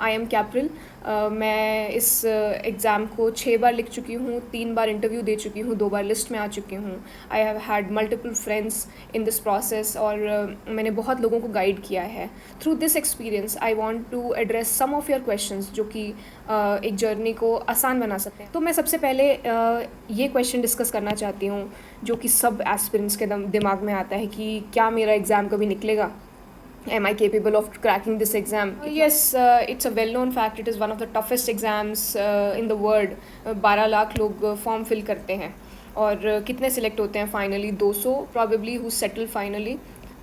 I am कैप्रिल। मैं इस exam को 6 बार लिख चुकी हूँ, 3 बार इंटरव्यू दे चुकी हूँ, 2 बार लिस्ट में आ चुकी हूँ। I have had multiple friends in this process और मैंने बहुत लोगों को गाइड किया है। Through this experience I want to address some of your questions जो कि एक जर्नी को आसान बना सकते हैं। तो मैं सबसे पहले ये क्वेश्चन डिस्कस करना चाहती हूँ जो कि सब एस्पिरेंट्स के दिमाग में आता है कि क्या मेरा एग्ज़ाम कभी निकलेगा? Am I capable of cracking this exam? Yes, it's a well-known fact. It is one of the toughest exams in the world. 12 lakh लोग फॉर्म फिल करते हैं और कितने सिलेक्ट होते हैं finally? 200 probably who settle finally.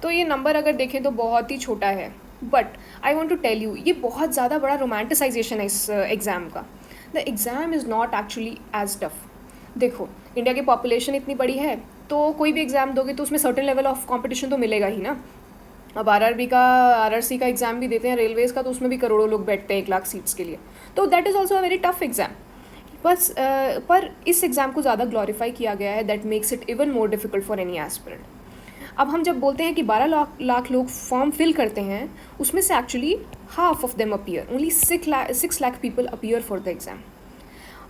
तो ये नंबर अगर देखें तो बहुत ही छोटा है, but I want to tell you ये बहुत ज़्यादा बड़ा रोमांटिसाइजेशन है इस एग्ज़ाम का। The exam is not actually as tough. देखो, इंडिया की पॉपुलेशन इतनी बड़ी है तो कोई भी एग्ज़ाम दोगे तो उसमें सर्टेन लेवल ऑफ कॉम्पिटिशन तो मिलेगा ही ना। अब आरआरसी का एग्ज़ाम भी देते हैं, रेलवेज़ का, तो उसमें भी करोड़ों लोग बैठते हैं 1 लाख सीट्स के लिए। तो that is also a very tough exam. बस पर इस एग्ज़ाम को ज़्यादा ग्लोरीफाई किया गया है, that makes it even more difficult for any aspirant. अब हम जब बोलते हैं कि 12 लाख लोग फॉर्म फिल करते हैं, उसमें से actually half of them appear, only 6 lakh people appear for the exam.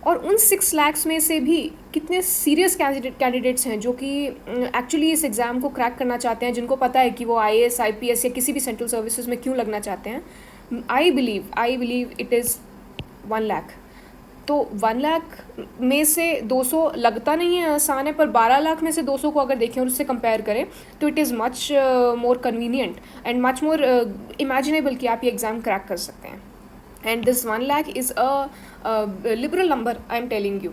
और उन 6 लैक्स में से भी कितने सीरियस कैंडिडेट्स हैं जो कि एक्चुअली इस एग्ज़ाम को क्रैक करना चाहते हैं, जिनको पता है कि वो आईएएस, आईपीएस या किसी भी सेंट्रल सर्विसेज में क्यों लगना चाहते हैं। I believe it is 1 lakh. तो 1 लाख में से 200 लगता नहीं है आसान है, पर 12 लाख में से 200 को अगर देखें और उससे कंपेयर करें तो it is much more convenient and much more imaginable कि आप ये एग्ज़ाम क्रैक कर सकते हैं। And this 1 lakh is a liberal number, I am telling you.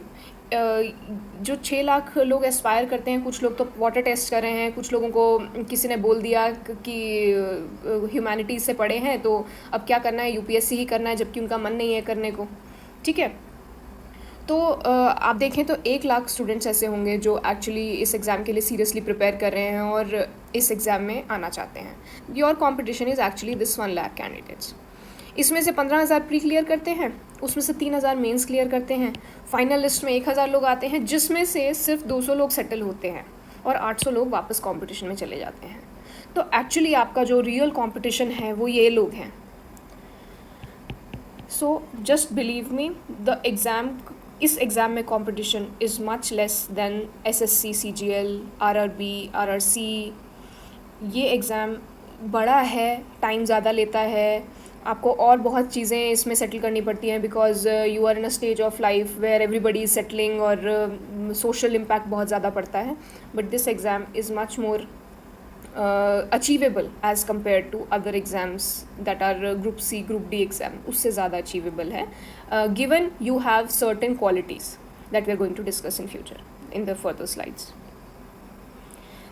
जो 6 लाख लोग एस्पायर करते हैं, कुछ लोग तो वाटर टेस्ट कर रहे हैं, कुछ लोगों को किसी ने बोल दिया कि ह्यूमैनिटीज़ से पढ़े हैं तो अब क्या करना है, यूपीएससी ही करना है, जबकि उनका मन नहीं है करने को। ठीक है, तो आप देखें तो 1 लाख स्टूडेंट्स ऐसे होंगे जो एक्चुअली इस एग्ज़ाम के लिए सीरियसली प्रिपेयर कर रहे हैं और इस एग्ज़ाम में आना चाहते हैं। Your competition is actually this 1 lakh candidates. इसमें से 15,000 प्री क्लियर करते हैं, उसमें से 3,000 मेंस क्लियर करते हैं, फाइनल लिस्ट में 1,000 लोग आते हैं, जिसमें से सिर्फ 200 लोग सेटल होते हैं और 800 लोग वापस कंपटीशन में चले जाते हैं। तो एक्चुअली आपका जो रियल कंपटीशन है वो ये लोग हैं। सो जस्ट बिलीव मी, इस एग्ज़ाम में competition is much less than SSC, CGL, RRB, RRC. ये एग्ज़ाम बड़ा है, टाइम ज़्यादा लेता है, आपको और बहुत चीज़ें इसमें सेटल करनी पड़ती हैं, because you are in a stage of life where everybody is settling और सोशल इम्पैक्ट बहुत ज़्यादा पड़ता है। But this exam is much more achievable as compare to other exams that are group C, group D exam, उससे ज़्यादा achievable है, given you have certain qualities that we are going to discuss in future in the further slides.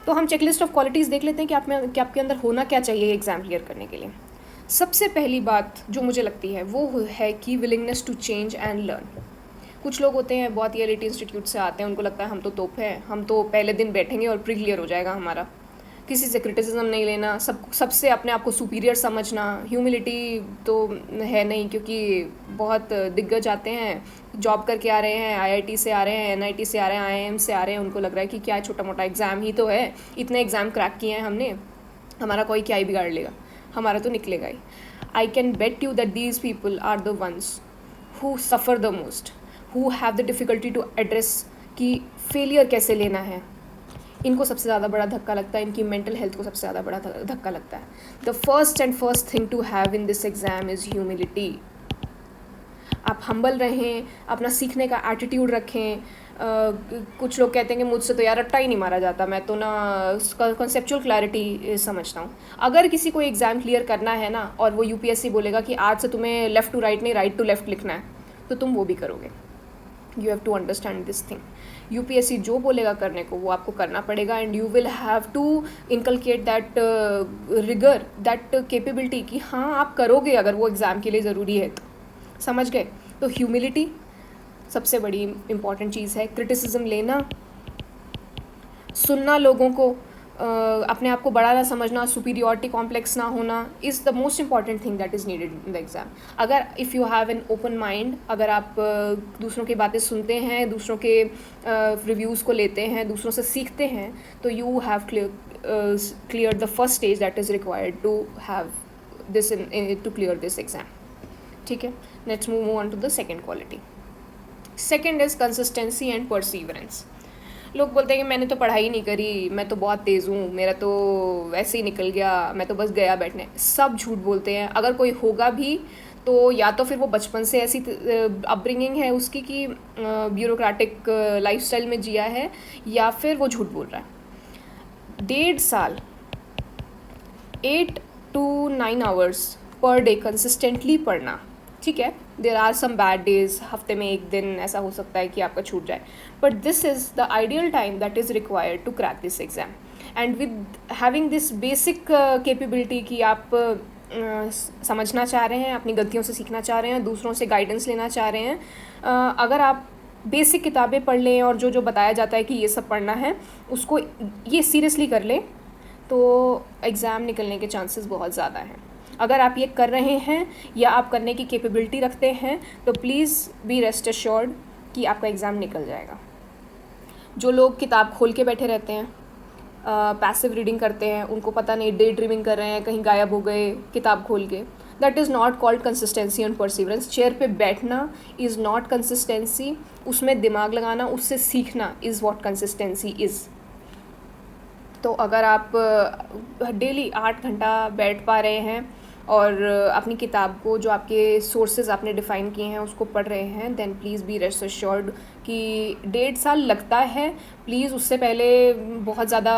तो हम checklist of qualities देख लेते हैं कि आपके अंदर होना क्या चाहिए एग्ज़ाम क्लियर करने के लिए। सबसे पहली बात जो मुझे लगती है वो है कि willingness to change and learn. कुछ लोग होते हैं बहुत ही एलिट इंस्टीट्यूट से आते हैं, उनको लगता है हम तो तोप हैं, हम तो पहले दिन बैठेंगे और प्री क्लियर हो जाएगा हमारा। किसी से क्रिटिसिज्म नहीं लेना, सबसे अपने आप को सुपीरियर समझना, ह्यूमिलिटी तो है नहीं, क्योंकि बहुत दिग्गज आते हैं, जॉब करके आ रहे हैं, आईआईटी से आ रहे हैं, एनआईटी से आ रहे हैं, आईआईएम से आ रहे हैं, उनको लग रहा है कि क्या छोटा मोटा एग्ज़ाम ही तो है, इतने एग्ज़ाम क्रैक किए हैं हमने, हमारा कोई क्या ही बिगाड़ लेगा, हमारा तो निकलेगा ही। I can bet you that these people are the ones who suffer the most, who have the difficulty to address कि फेलियर कैसे लेना है। इनको सबसे ज़्यादा बड़ा धक्का लगता है, इनकी मेंटल हेल्थ को सबसे ज़्यादा बड़ा धक्का लगता है। The first thing to have in this exam is humility. आप हम्बल रहें, अपना सीखने का एटीट्यूड रखें। कुछ लोग कहते हैं कि मुझसे तो यार रट्टा ही नहीं मारा जाता, मैं तो ना कॉन्सेप्चुअल क्लैरिटी समझता हूँ। अगर किसी को एग्ज़ाम क्लियर करना है ना और वो यूपीएससी बोलेगा कि आज से तुम्हें लेफ़्ट टू राइट नहीं राइट टू लेफ़्ट लिखना है, तो तुम वो भी करोगे। You have to understand this thing. UPSC जो बोलेगा करने को वो आपको करना पड़ेगा, and you will have to inculcate that rigour, that capability कि हाँ आप करोगे अगर वो एग्ज़ाम के लिए ज़रूरी है तो। समझ गए? तो ह्यूमिलिटी सबसे बड़ी इम्पॉर्टेंट चीज़ है। क्रिटिसिज्म लेना, सुनना लोगों को, अपने आप को बड़ा ना समझना, सुपीरियॉरिटी कॉम्प्लेक्स ना होना is the most important thing that is needed in the exam. अगर if you have an open mind, अगर आप दूसरों की बातें सुनते हैं, दूसरों के रिव्यूज़ को लेते हैं, दूसरों से सीखते हैं, तो you have clear the first stage that is required to have this to clear this exam. ठीक है, let's move on to the second quality. Second is consistency and perseverance. लोग बोलते हैं कि मैंने तो पढ़ाई नहीं करी, मैं तो बहुत तेज़ हूँ, मेरा तो वैसे ही निकल गया, मैं तो बस गया बैठने. सब झूठ बोलते हैं. अगर कोई होगा भी तो या तो फिर वो बचपन से ऐसी अपब्रिंगिंग है उसकी कि ब्यूरोक्रेटिक लाइफस्टाइल में जिया है, या फिर वो झूठ बोल रहा है. 1.5 साल 8 to 9 hours पर डे कंसिस्टेंटली पढ़ना. ठीक है, there are some bad days, हफ्ते में एक दिन ऐसा हो सकता है कि आपका छूट जाए, but this is the ideal time that is required to crack this exam. And with having this basic capability कि आप समझना चाह रहे हैं, अपनी गलतियों से सीखना चाह रहे हैं, दूसरों से गाइडेंस लेना चाह रहे हैं, अगर आप बेसिक किताबें पढ़ लें और जो जो बताया जाता है कि ये सब पढ़ना है उसको ये सीरियसली कर लें, तो एग्ज़ाम निकलने के चांसेस बहुत ज़्यादा हैं. अगर आप ये कर रहे हैं या आप करने की कैपेबिलिटी रखते हैं तो प्लीज़ बी रेस्ट एश्योर्ड कि आपका एग्ज़ाम निकल जाएगा. जो लोग किताब खोल के बैठे रहते हैं, पैसिव रीडिंग करते हैं, उनको पता नहीं, डे ड्रीमिंग कर रहे हैं, कहीं गायब हो गए किताब खोल के, that is not called consistency and perseverance. Chair पे बैठना इज़ नॉट कंसिस्टेंसी. उसमें दिमाग लगाना, उससे सीखना इज़ वॉट कंसिस्टेंसी इज़. तो अगर आप डेली 8 घंटा बैठ पा रहे हैं और अपनी किताब को, जो आपके सोर्सेज आपने डिफ़ाइन किए हैं, उसको पढ़ रहे हैं, then please be rest assured कि 1.5 साल लगता है. प्लीज़ उससे पहले बहुत ज़्यादा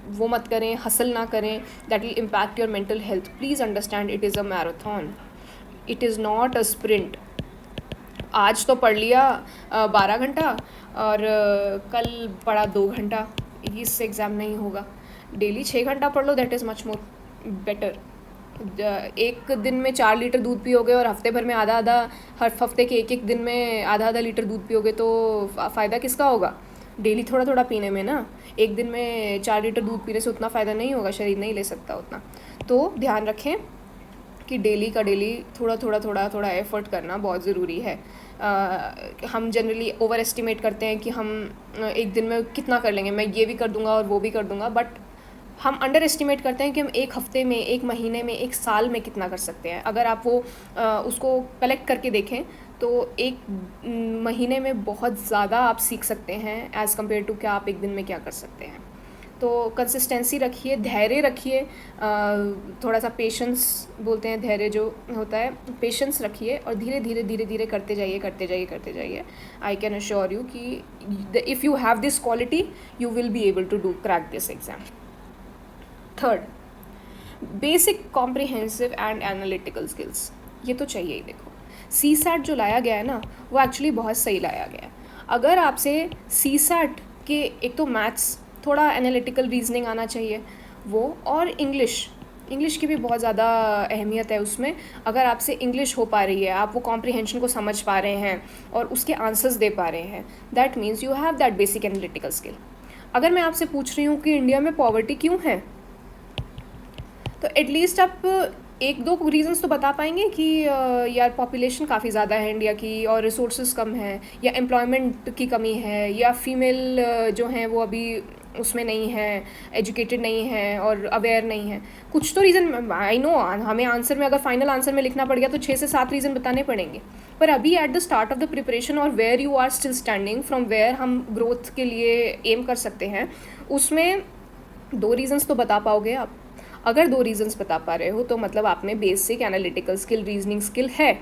वो मत करें, हसल ना करें, that will impact your mental health. Please understand it is a marathon, it is not a sprint. आज तो पढ़ लिया 12 घंटा और कल पढ़ा 2 घंटा, इससे एग्ज़ाम नहीं होगा. डेली 6 घंटा पढ़ लो, that is much more better. एक दिन में 4 लीटर दूध पियोगे और हफ्ते भर में आधा आधा, हर हफ्ते के एक दिन में आधा आधा लीटर दूध पियोगे तो फ़ायदा किसका होगा? डेली थोड़ा थोड़ा पीने में ना. एक दिन में 4 लीटर दूध पीने से उतना फ़ायदा नहीं होगा, शरीर नहीं ले सकता उतना. तो ध्यान रखें कि डेली का डेली थोड़ा एफर्ट करना बहुत ज़रूरी है. हम जनरली ओवर एस्टिमेट करते हैं कि हम एक दिन में कितना कर लेंगे, मैं ये भी कर दूंगा और वो भी कर दूंगा, बट हम अंडर एस्टिमेट करते हैं कि हम एक हफ्ते में, एक महीने में, एक साल में कितना कर सकते हैं. अगर आप वो उसको कलेक्ट करके देखें तो एक महीने में बहुत ज़्यादा आप सीख सकते हैं एज़ कम्पेयर टू क्या आप एक दिन में क्या कर सकते हैं. तो कंसिस्टेंसी रखिए, धैर्य रखिए, थोड़ा सा पेशेंस बोलते हैं, धैर्य जो होता है, पेशेंस रखिए और धीरे धीरे करते जाइए. आई कैन अश्योर यू कि if you have this quality you will be able to do crack this exam. Third, basic comprehensive and analytical skills. ये तो चाहिए ही. देखो, CSAT जो लाया गया है ना, वो एक्चुअली बहुत सही लाया गया है. अगर आपसे CSAT के, एक तो मैथ्स, थोड़ा एनालिटिकल रीजनिंग आना चाहिए वो, और इंग्लिश की भी बहुत ज़्यादा अहमियत है उसमें. अगर आपसे इंग्लिश हो पा रही है, आप वो कॉम्प्रिहेंशन को समझ पा रहे हैं और उसके आंसर्स दे पा रहे हैं, that means you have that basic analytical skill. अगर मैं आपसे पूछ रही हूँ कि इंडिया में पॉवर्टी क्यों है, तो एटलीस्ट आप 1-2 रीजंस तो बता पाएंगे कि यार पॉपुलेशन काफ़ी ज़्यादा है इंडिया की और रिसोर्सेज कम हैं, या एम्प्लॉयमेंट की कमी है, या फीमेल जो हैं वो अभी उसमें नहीं है, एजुकेटेड नहीं है और अवेयर नहीं है. कुछ तो रीज़न, आई नो हमें आंसर में, अगर फाइनल आंसर में लिखना पड़ गया तो 6 से 7 रीज़न बताने पड़ेंगे. पर अभी at the start of the preparation और where you are still standing, from where हम ग्रोथ के लिए एम कर सकते हैं, उसमें 2 रीजंस तो बता पाओगे आप. अगर 2 रीजंस बता पा रहे हो तो मतलब आप में basic analytical skill, reasoning skill है.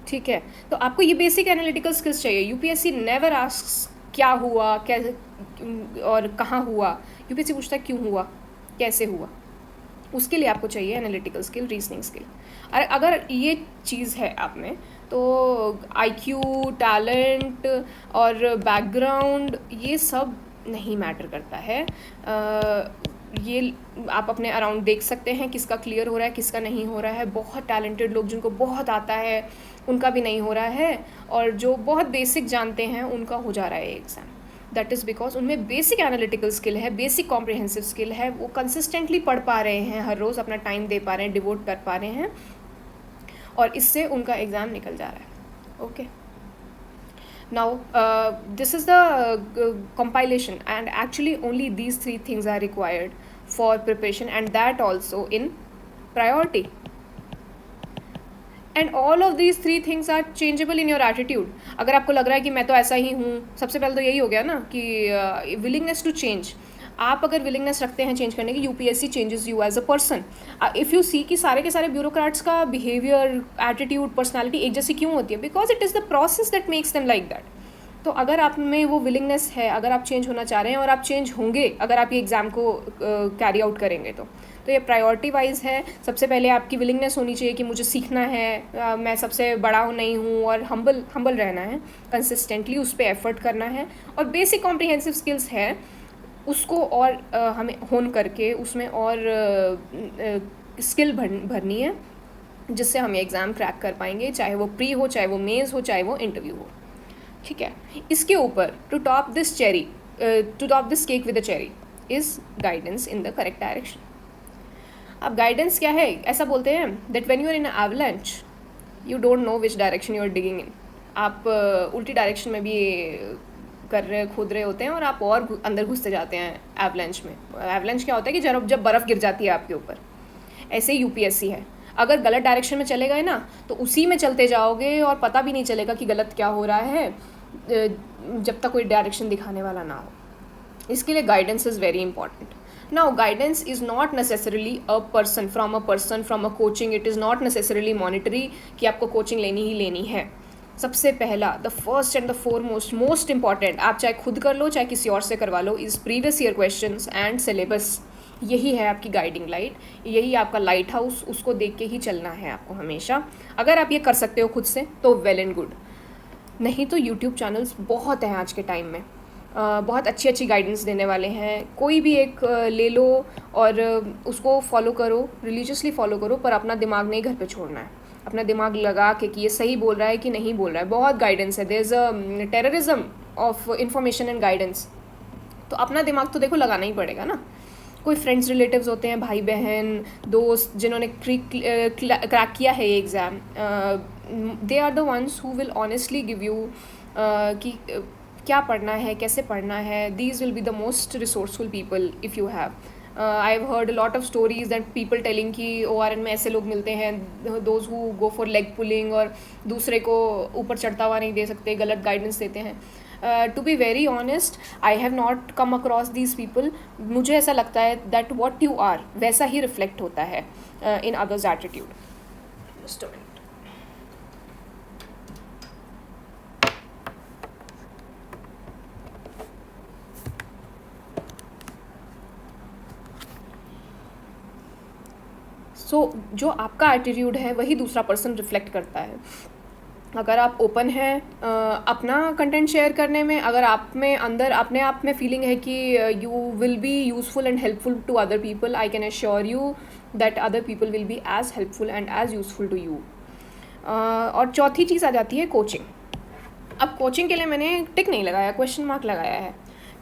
ठीक है, तो आपको ये बेसिक एनालिटिकल स्किल्स चाहिए. UPSC नेवर आस्क्स क्या हुआ, कैसे और कहाँ हुआ. UPSC पूछता है क्यों हुआ, कैसे हुआ. उसके लिए आपको चाहिए एनालिटिकल स्किल, रीजनिंग स्किल. अगर ये चीज़ है आप में, तो IQ, टैलेंट और बैकग्राउंड ये सब नहीं मैटर करता है. ये आप अपने अराउंड देख सकते हैं किसका क्लियर हो रहा है, किसका नहीं हो रहा है. बहुत टैलेंटेड लोग जिनको बहुत आता है उनका भी नहीं हो रहा है, और जो बहुत बेसिक जानते हैं उनका हो जा रहा है एग्ज़ाम. दैट इज़ बिकॉज उनमें बेसिक एनालिटिकल स्किल है, बेसिक कॉम्प्रिहेंसिव स्किल है, वो कंसिस्टेंटली पढ़ पा रहे हैं, हर रोज़ अपना टाइम दे पा रहे हैं, डिवोट कर पा रहे हैं, और इससे उनका एग्ज़ाम निकल जा रहा है. Okay, now this is the compilation, and actually only these 3 things are required for preparation, and that also in priority. And all of these three things are changeable in your attitude. अगर आपको लग रहा है कि मैं तो ऐसा ही हूँ, सबसे पहले तो यही हो गया ना कि विलिंगनेस टू चेंज. आप अगर विलिंगनेस रखते हैं चेंज करने की, UPSC changes you as a person. If you see कि सारे के सारे ब्यूरोक्रेट्स का बिहेवियर, एटीट्यूड, पर्सनालिटी एक जैसी क्यों होती है? Because it is the process that makes them like that. तो अगर आप में वो विलिंगनेस है, अगर आप चेंज होना चाह रहे हैं और आप चेंज होंगे अगर आप ये एग्ज़ाम को कैरी आउट करेंगे, तो ये प्रायोरिटी वाइज है. सबसे पहले आपकी विलिंगनेस होनी चाहिए कि मुझे सीखना है, मैं सबसे बड़ा नहीं हूँ, और हम्बल रहना है, कंसिस्टेंटली उस पर एफर्ट करना है. और बेसिक कॉम्प्रिहेंसिव स्किल्स है उसको और हमें होन करके उसमें और स्किल भरनी है, जिससे हम ये एग्ज़ाम क्रैक कर पाएंगे, चाहे वो प्री हो, चाहे वो मेंस हो, चाहे वो इंटरव्यू हो. ठीक है. इसके ऊपर to top this cake with a cherry is guidance in the correct direction. अब गाइडेंस क्या है? ऐसा बोलते हैं that when you are in avalanche you don't know which direction you are digging in. आप उल्टी डायरेक्शन में भी खोद रहे होते हैं और आप और अंदर घुसते जाते हैं एवलांच में. एवलांच क्या होता है कि जब बर्फ़ गिर जाती है आपके ऊपर, ऐसे ही यूपीएससी है. अगर गलत डायरेक्शन में चले गए ना तो उसी में चलते जाओगे और पता भी नहीं चलेगा कि गलत क्या हो रहा है, जब तक कोई डायरेक्शन दिखाने वाला ना हो. इसके लिए guidance is very important. Now guidance is not necessarily a person from a coaching. It is not necessarily monetary कि आपको कोचिंग लेनी ही लेनी है. सबसे पहला, the first and the foremost, most important, आप चाहे खुद कर लो चाहे किसी और से करवा लो, is previous year questions and syllabus. यही है आपकी गाइडिंग लाइट, यही आपका लाइट हाउस. उसको देख के ही चलना है आपको हमेशा. अगर आप ये कर सकते हो खुद से तो वेल एंड गुड. नहीं तो यूट्यूब चैनल्स बहुत हैं आज के टाइम में, बहुत अच्छी अच्छी गाइडेंस देने वाले हैं. कोई भी एक ले लो और उसको फॉलो करो, रिलीजियसली फॉलो करो, पर अपना दिमाग नहीं घर पे छोड़ना है. अपना दिमाग लगा के कि ये सही बोल रहा है कि नहीं बोल रहा है. बहुत गाइडेंस है. There is a terrorism of information and guidance. तो अपना दिमाग तो देखो लगाना ही पड़ेगा ना. कोई फ्रेंड्स रिलेटिव्स होते हैं, भाई बहन दोस्त, जिन्होंने क्रैक किया है ये एग्ज़ाम, they are the ones who will honestly give you कि क्या पढ़ना है, कैसे पढ़ना है. These will be the most resourceful people if you have. I have heard a lot of stories that people telling कि ORN में ऐसे लोग मिलते हैं, those who go for leg pulling और दूसरे को ऊपर चढ़ता हुआ नहीं दे सकते, गलत गाइडेंस देते हैं. To be very honest, I have not come across these people. मुझे ऐसा लगता है दैट वॉट यू आर वैसा ही रिफ्लेक्ट होता है in others attitude. Just a minute. So जो आपका एटीट्यूड है वही दूसरा पर्सन रिफ्लेक्ट करता है. अगर आप ओपन हैं अपना कंटेंट शेयर करने में, अगर आप में अंदर अपने आप में फीलिंग है कि you will be useful and helpful to other people, I can assure you that other people will be as helpful and as useful to you. और चौथी चीज़ आ जाती है कोचिंग. अब कोचिंग के लिए मैंने टिक नहीं लगाया, क्वेश्चन मार्क लगाया है,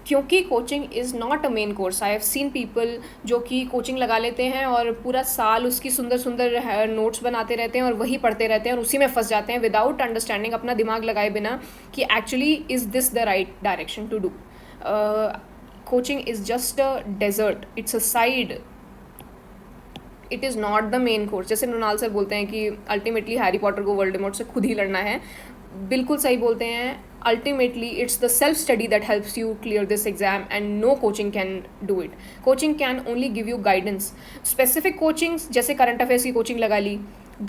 क्योंकि coaching is not a main course. I have seen people जो कि कोचिंग लगा लेते हैं और पूरा साल उसकी सुंदर सुंदर नोट्स बनाते रहते हैं और वही पढ़ते रहते हैं और उसी में फंस जाते हैं विदाउट अंडरस्टैंडिंग, अपना दिमाग लगाए बिना कि actually is this the right direction to do. Coaching is just a dessert, it's a side, it is not the main course. जैसे मृणाल सर बोलते हैं कि अल्टीमेटली हैरी पॉटर को वोल्डेमॉर्ट से खुद ही लड़ना है. बिल्कुल सही बोलते हैं. Ultimately it's the self study that helps you clear this exam and no coaching can do it. Coaching can only give you guidance. Specific coachings जैसे current affairs की coaching लगा ली,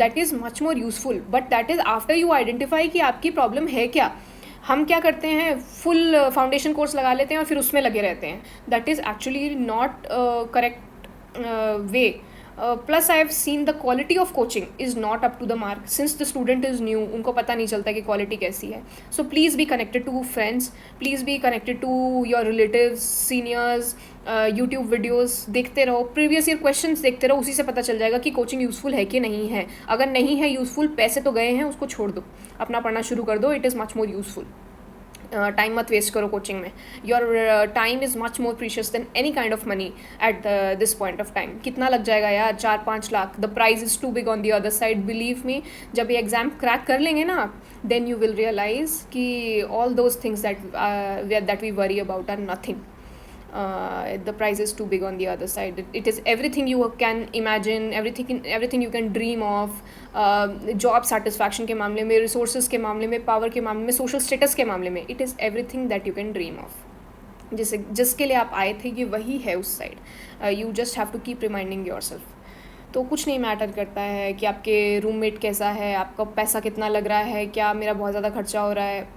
that is much more useful, but that is after you identify कि आपकी problem है क्या. हम क्या करते हैं, फुल फाउंडेशन कोर्स लगा लेते हैं और फिर उसमें लगे रहते हैं. That is actually not correct way. Plus I have seen the quality of coaching is not up to the mark since the student is new. उनको पता नहीं चलता कि क्वालिटी कैसी है. So please be connected to friends, please be connected to your relatives, seniors. YouTube videos देखते रहो, previous year questions देखते रहो, उसी से पता चल जाएगा कि कोचिंग यूज़फुल है कि नहीं है. अगर नहीं है यूज़फुल, पैसे तो गए हैं, उसको छोड़ दो, अपना पढ़ना शुरू कर दो. It is much more useful. Time मत वेस्ट करो कोचिंग में. Your time is much more precious than any kind of money at this point of time. कितना लग जाएगा यार, 4-5 lakh. The prize is too big on the other side. Believe me, जब ये exam crack कर लेंगे ना, देन यू विल रियलाइज़ कि all those things that we worry about are nothing. The price is too big on the other side. It is everything you can imagine, everything you can dream of. Job satisfaction के मामले में, resources के मामले में, power के मामले में, social status के मामले में, it is everything that you can dream of. जिसके लिए आप आए थे ये वही है उस side. You just have to keep reminding yourself. तो कुछ नहीं मैटर करता है कि आपके रूममेट कैसा है, आपका पैसा कितना लग रहा है, क्या मेरा बहुत ज़्यादा खर्चा हो रहा है.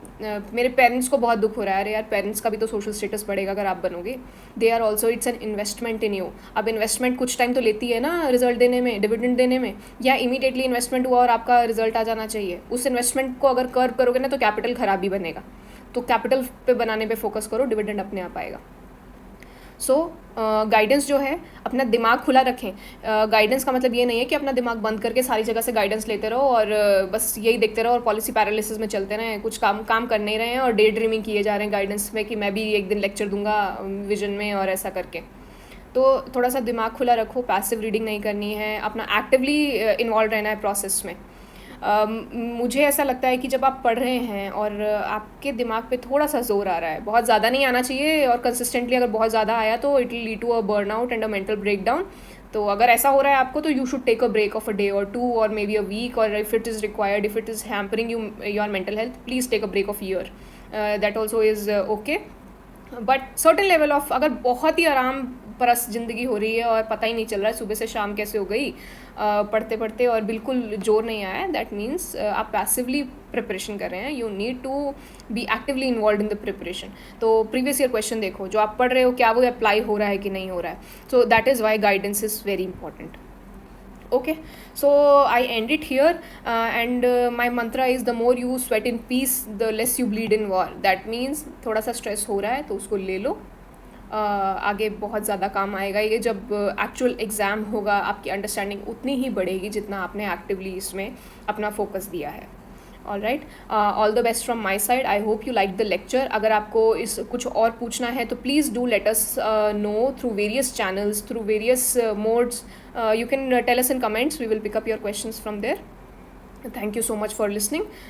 मेरे पेरेंट्स को बहुत दुख हो रहा है. अरे यार, पेरेंट्स का भी तो सोशल स्टेटस बढ़ेगा अगर आप बनोगे. They are also, it's an investment in you. अब इन्वेस्टमेंट कुछ टाइम तो लेती है ना रिजल्ट देने में, डिविडेंड देने में. या इमीडिएटली इन्वेस्टमेंट हुआ और आपका रिजल्ट आ जाना चाहिए. उस इन्वेस्टमेंट को अगर कर्व करोगे ना तो कैपिटल ख़राब ही बनेगा. तो कैपिटल पे बनाने पे फोकस करो, डिविडेंड अपने आप आएगा. सो गाइडेंस जो है, अपना दिमाग खुला रखें. गाइडेंस का मतलब ये नहीं है कि अपना दिमाग बंद करके सारी जगह से गाइडेंस लेते रहो और बस यही देखते रहो और पॉलिसी पैरालिसिस में चलते रहें. कुछ काम कर नहीं रहे हैं और डे ड्रीमिंग किए जा रहे हैं गाइडेंस में कि मैं भी एक दिन लेक्चर दूंगा विजन में और ऐसा करके. तो थोड़ा सा दिमाग खुला रखो. पैसिव रीडिंग नहीं करनी है, अपना एक्टिवली इन्वॉल्व रहना है प्रोसेस में. मुझे ऐसा लगता है कि जब आप पढ़ रहे हैं और आपके दिमाग पे थोड़ा सा जोर आ रहा है, बहुत ज़्यादा नहीं आना चाहिए, और कंसिस्टेंटली अगर बहुत ज़्यादा आया तो it will lead to a burnout and a mental breakdown. तो अगर ऐसा हो रहा है आपको तो you should take a break of a day और 2 और मे बी अ वीक, और if it is required, if it is hampering you your mental health, please take a break of year. That also is okay. But certain level of, अगर बहुत ही आराम परस ज़िंदगी हो रही है और पता ही नहीं चल रहा है सुबह से शाम कैसे हो गई पढ़ते पढ़ते और बिल्कुल जोर नहीं आया, दैट मीन्स आप पैसिवली प्रिपरेशन कर रहे हैं. You need to be actively involve in the preparation. तो प्रीवियस ईयर क्वेश्चन देखो, जो आप पढ़ रहे हो क्या वो अप्लाई हो रहा है कि नहीं हो रहा है. So that is why guidance is very important. Okay, so I end it here, and my mantra is the more you sweat in peace, the less you bleed in war. That means थोड़ा सा stress हो रहा है तो उसको ले लो. आगे बहुत ज़्यादा काम आएगा ये. जब एक्चुअल एग्ज़ाम होगा आपकी अंडरस्टैंडिंग उतनी ही बढ़ेगी जितना आपने एक्टिवली इसमें अपना फोकस दिया है. All right, all the best from my side. I hope you like the lecture. अगर आपको इस कुछ और पूछना है तो please do let us know through various channels, through various modes. You can tell us in comments. We will pick up your questions from there. Thank you so much for listening.